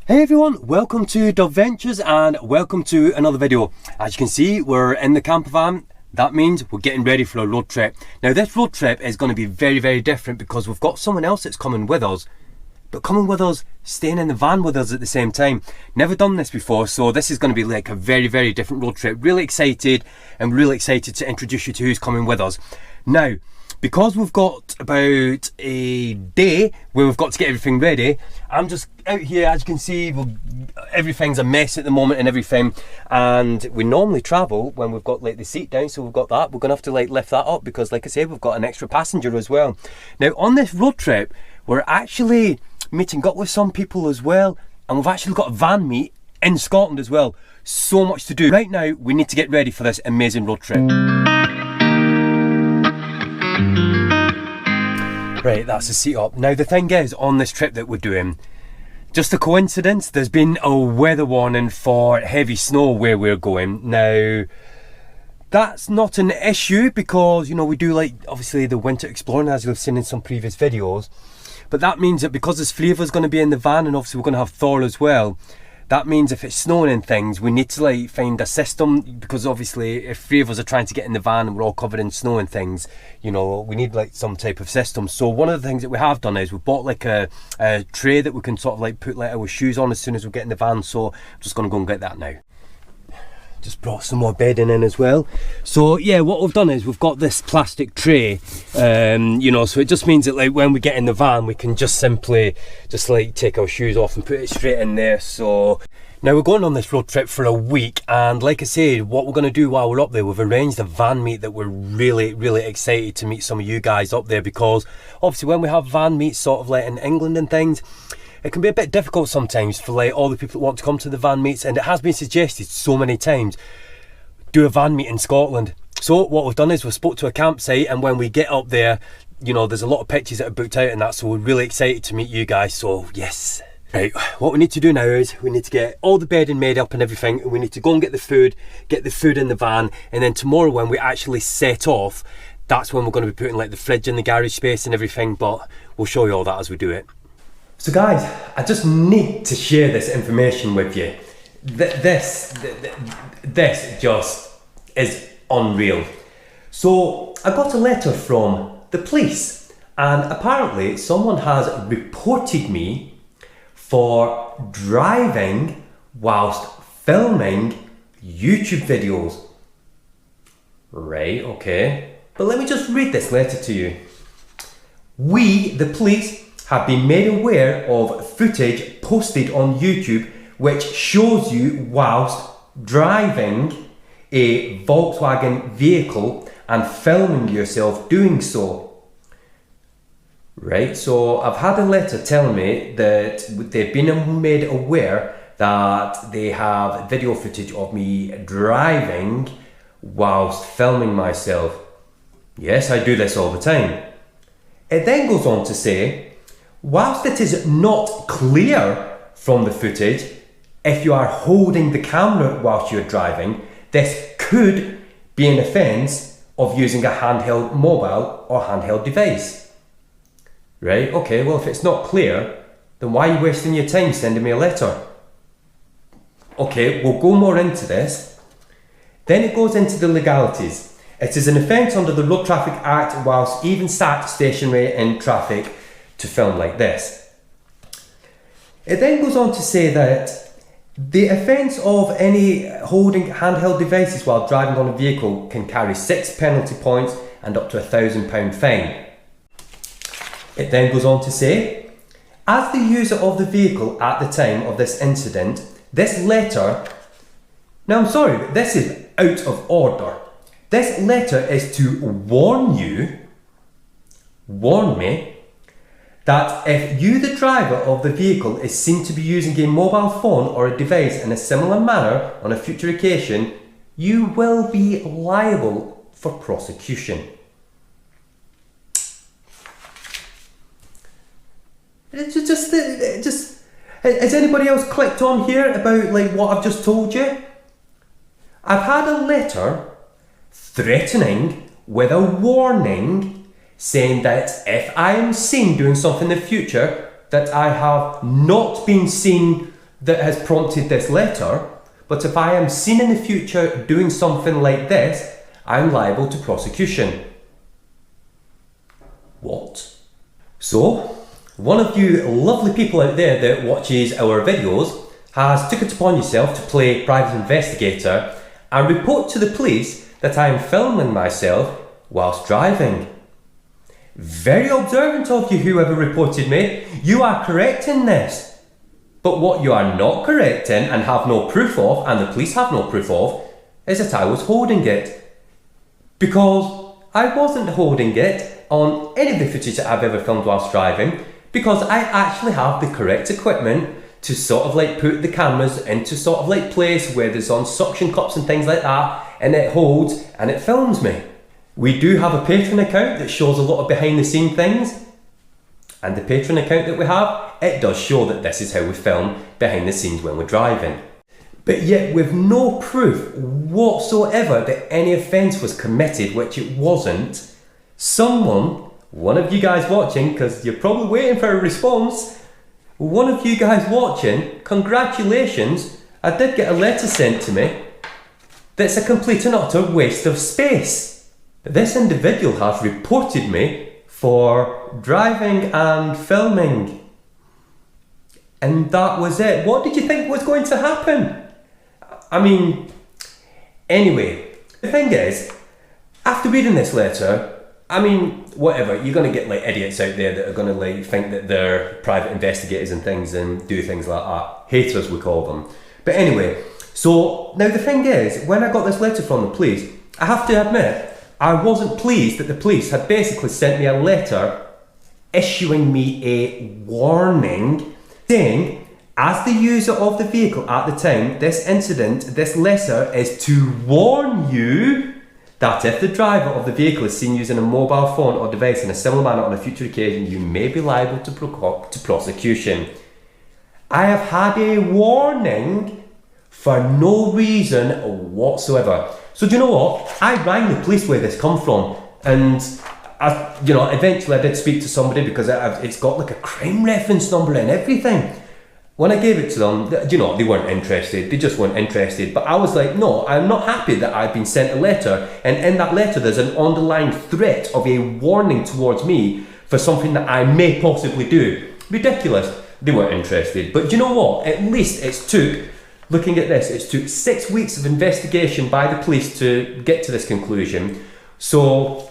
Hey everyone, welcome to dubventures and welcome to another video. As you can see, we're in the camper van. That means we're getting ready for a road trip. Now this road trip is going to be very different because we've got someone else that's coming with us. But coming with us, staying in the van with us at the same time. Never done this before, so this is going to be like a very different road trip. Really excited to introduce you to who's coming with us. Now, because we've got about a day where we've got to get everything ready, I'm just out here. As you can see, everything's a mess at the moment and everything, and we normally travel when we've got like the seat down, so we've got that. We're gonna have to like lift that up because, like I said, we've got an extra passenger as well. Now on this road trip, we're actually meeting up with some people as well, and we've actually got a van meet in Scotland as well. So much to do. Right now we need to get ready for this amazing road trip. Right, that's the seat up. Now the thing is, on this trip that we're doing, just a coincidence, there's been a weather warning for heavy snow where we're going. Now that's not an issue because, you know, we do like obviously the winter exploring, as you've seen in some previous videos, but that means that because there's 3 of us going to be in the van, and obviously we're going to have Thor as well, that means if it's snowing and things, we need to like find a system, because obviously if 3 of us are trying to get in the van and we're all covered in snow and things, you know, we need like some type of system. So one of the things that we have done is we bought like a tray that we can sort of like put like our shoes on as soon as we get in the van. So I'm just gonna go and get that now. Just brought some more bedding in as well. So yeah, what we've done is we've got this plastic tray, you know, so it just means that like when we get in the van we can just simply just like take our shoes off and put it straight in there. So now we're going on this road trip for a week, and like I said, what we're going to do while we're up there, we've arranged a van meet that we're really excited to meet some of you guys up there, because obviously when we have van meets sort of like in England and things, it can be a bit difficult sometimes for like all the people that want to come to the van meets, and it has been suggested so many times, do a van meet in Scotland. So what we've done is we've spoke to a campsite, and when we get up there, you know, there's a lot of pictures that are booked out and that, so we're really excited to meet you guys. So yes. Right, what we need to do now is we need to get all the bedding made up and everything, and we need to go and get the food in the van, and then tomorrow when we actually set off, that's when we're going to be putting like the fridge in the garage space and everything, but we'll show you all that as we do it. So guys, I just need to share this information with you. This just is unreal. So I got a letter from the police, and apparently someone has reported me for driving whilst filming YouTube videos. Right, okay. But let me just read this letter to you. We, the police, have been made aware of footage posted on YouTube which shows you whilst driving a Volkswagen vehicle and filming yourself doing so. Right, so I've had a letter telling me that they've been made aware that they have video footage of me driving whilst filming myself. Yes, I do this all the time. It then goes on to say, whilst it is not clear from the footage if you are holding the camera whilst you're driving, this could be an offence of using a handheld mobile or handheld device. Right, okay, well if it's not clear, then why are you wasting your time sending me a letter? Okay, we'll go more into this. Then it goes into the legalities. It is an offence under the Road Traffic Act whilst even sat stationary in traffic to film like this. It then goes on to say that the offence of any holding handheld devices while driving on a vehicle can carry 6 penalty points and up to £1,000 fine. It then goes on to say, as the user of the vehicle at the time of this incident, this letter, now I'm sorry, but this is out of order. This letter is to warn me, that if you, the driver of the vehicle, is seen to be using a mobile phone or a device in a similar manner on a future occasion, you will be liable for prosecution. Has anybody else clicked on here about like what I've just told you? I've had a letter threatening with a warning saying that if I am seen doing something in the future that I have not been seen that has prompted this letter, but if I am seen in the future doing something like this, I'm liable to prosecution. What? So, one of you lovely people out there that watches our videos has took it upon yourself to play private investigator and report to the police that I am filming myself whilst driving. Very observant of you, whoever reported me. You are correct in this. But what you are not correct in and have no proof of, and the police have no proof of, is that I was holding it. Because I wasn't holding it on any of the footage that I've ever filmed whilst driving, because I actually have the correct equipment to sort of like put the cameras into sort of like place where there's on suction cups and things like that, and it holds and it films me. We do have a Patreon account that shows a lot of behind the scene things, and the Patreon account that we have, it does show that this is how we film behind the scenes when we're driving. But yet with no proof whatsoever that any offence was committed, which it wasn't, someone, one of you guys watching, because you're probably waiting for a response, one of you guys watching, congratulations, I did get a letter sent to me that's a complete and utter waste of space. This individual has reported me for driving and filming. And that was it. What did you think was going to happen? I mean, anyway, the thing is, after reading this letter, I mean, whatever, you're going to get like idiots out there that are going to like think that they're private investigators and things and do things like that. Haters, we call them. But anyway, so now the thing is, when I got this letter from the police, I have to admit, I wasn't pleased that the police had basically sent me a letter issuing me a warning saying, as the user of the vehicle at the time, this incident, this letter is to warn you that if the driver of the vehicle is seen using a mobile phone or device in a similar manner on a future occasion, you may be liable to prosecution. I have had a warning for no reason whatsoever. So do you know what? I rang the police where this come from, and eventually I did speak to somebody because it's got like a crime reference number and everything. When I gave it to them, they weren't interested. They just weren't interested. But I was like, no, I'm not happy that I've been sent a letter. And in that letter, there's an underlying threat of a warning towards me for something that I may possibly do. Ridiculous. They weren't interested. But do you know what? At least it took 6 weeks of investigation by the police to get to this conclusion. So,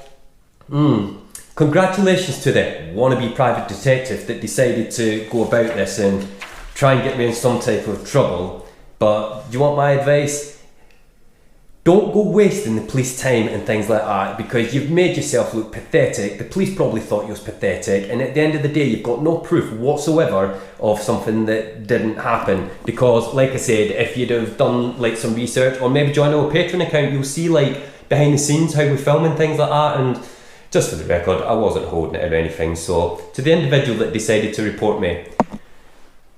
congratulations to the wannabe private detective that decided to go about this and try and get me in some type of trouble. But do you want my advice? Don't go wasting the police time and things like that, because you've made yourself look pathetic. The police probably thought you was pathetic, and at the end of the day you've got no proof whatsoever of something that didn't happen. Because like I said, if you'd have done like some research or maybe join our Patreon account, you'll see like behind the scenes how we film and things like that. And just for the record, I wasn't holding it or anything. So to the individual that decided to report me,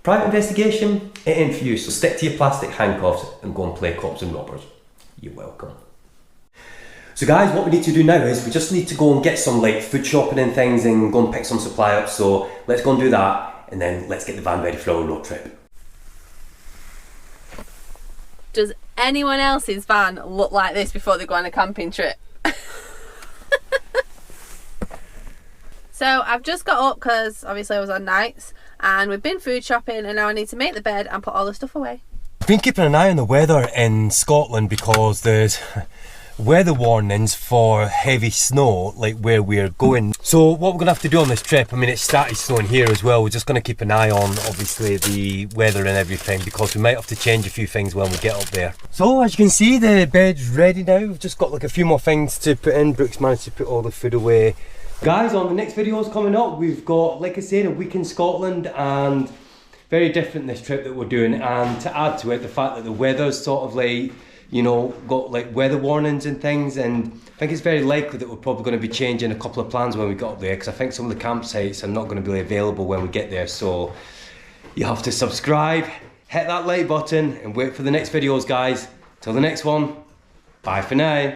private investigation, it ain't for you, so stick to your plastic handcuffs and go and play cops and robbers. You're welcome. So guys, what we need to do now is we just need to go and get some like food shopping and things and go and pick some supply up. So let's go and do that, and then let's get the van ready for our road trip. Does anyone else's van look like this before they go on a camping trip? So I've just got up because obviously I was on nights, and we've been food shopping, and now I need to make the bed and put all the stuff away. I've been keeping an eye on the weather in Scotland because there's weather warnings for heavy snow, like where we're going. So what we're going to have to do on this trip, I mean, it started snowing here as well. We're just going to keep an eye on, obviously, the weather and everything, because we might have to change a few things when we get up there. So as you can see, the bed's ready now. We've just got like a few more things to put in. Brooks managed to put all the food away. Guys, on the next videos coming up, we've got, like I said, a week in Scotland, and very different this trip that we're doing. And to add to it, the fact that the weather's sort of like, got like weather warnings and things, and I think it's very likely that we're probably going to be changing a couple of plans when we get up there, because I think some of the campsites are not going to be available when we get there. So you have to subscribe, hit that like button, and wait for the next videos, guys. Till the next one, bye for now.